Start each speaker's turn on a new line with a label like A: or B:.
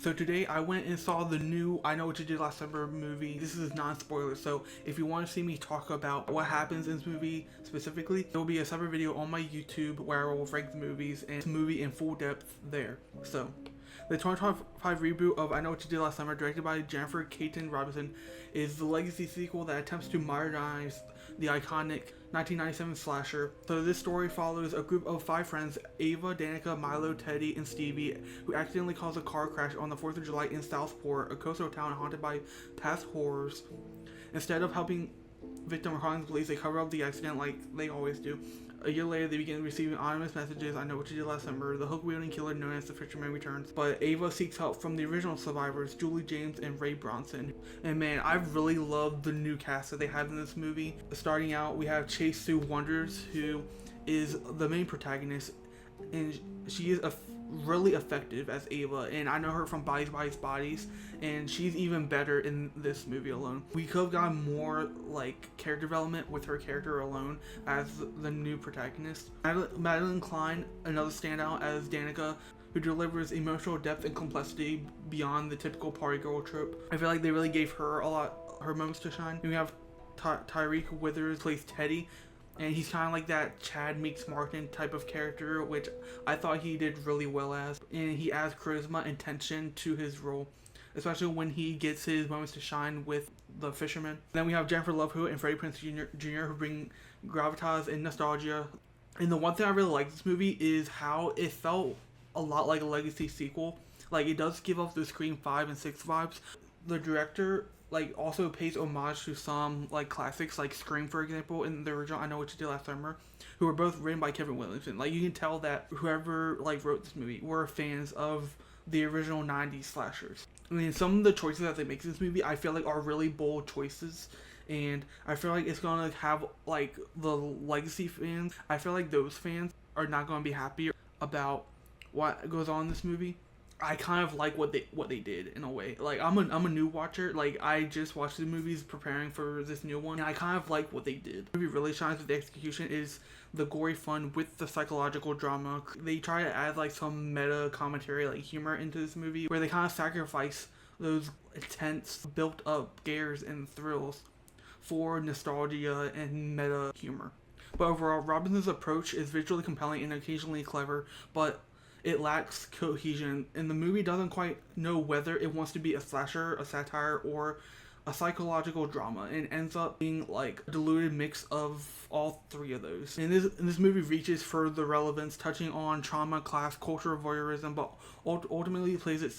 A: So today I went and saw the new I Know What You Did Last Summer movie. This is non-spoiler, so if you want to see me talk about what happens in this movie specifically, there will be a separate video on my YouTube where I will rank the movies and the movie in full depth there. So, the 2025 reboot of I Know What You Did Last Summer, directed by Jennifer Caton Robinson, is the legacy sequel that attempts to modernize the iconic 1997 slasher. So this story follows a group of 5 friends, Ava, Danica, Milo, Teddy, and Stevie, who accidentally cause a car crash on the 4th of July in Southport, a coastal town haunted by past horrors. Instead of helping victim or calling the police, they cover up the accident like they always do. A year later, they begin receiving anonymous messages. I know what you did last summer. The hook-wielding killer known as the Fisherman returns, but Ava seeks help from the original survivors, Julie James and Ray Bronson. And man, I really love the new cast that they have in this movie. Starting out, we have Chase Sue Wonders, who is the main protagonist, and she is really effective as Ava, and I know her from Bodies, and she's even better in this movie alone. We could have gotten more like character development with her character alone as the new protagonist. Madeline Klein, another standout as Danica, who delivers emotional depth and complexity beyond the typical party girl trope. I feel like they really gave her her moments to shine. And we have Tyreek Withers plays Teddy, and he's kind of like that Chad Meeks Martin type of character, which I thought he did really well as. And he adds charisma and tension to his role, especially when he gets his moments to shine with the fisherman. Then we have Jennifer Love Hewitt and Freddie Prinze Jr. who bring gravitas and nostalgia. And the one thing I really like this movie is how it felt a lot like a legacy sequel. Like, it does give off the Scream 5 and 6 vibes. The director also pays homage to some classics like Scream, for example, in the original I Know What You Did Last Summer, who were both written by Kevin Williamson. Like, you can tell that whoever wrote this movie were fans of the original 90s slashers. I mean, some of the choices that they make in this movie I feel like are really bold choices, and I feel like it's gonna have the legacy fans. I feel like those fans are not gonna be happy about what goes on in this movie. I kind of like what they did in a way. Like, I'm a new watcher. Like, I just watched the movies preparing for this new one, and I kind of like what they did. The movie really shines with the execution is the gory fun with the psychological drama. They try to add some meta commentary, humor into this movie, where they kind of sacrifice those intense built up scares and thrills for nostalgia and meta humor. But overall, Robinson's approach is visually compelling and occasionally clever, but it lacks cohesion, and the movie doesn't quite know whether it wants to be a slasher, a satire, or a psychological drama, and ends up being a diluted mix of all three of those. And this movie reaches further relevance, touching on trauma, class, culture, voyeurism, but ultimately plays it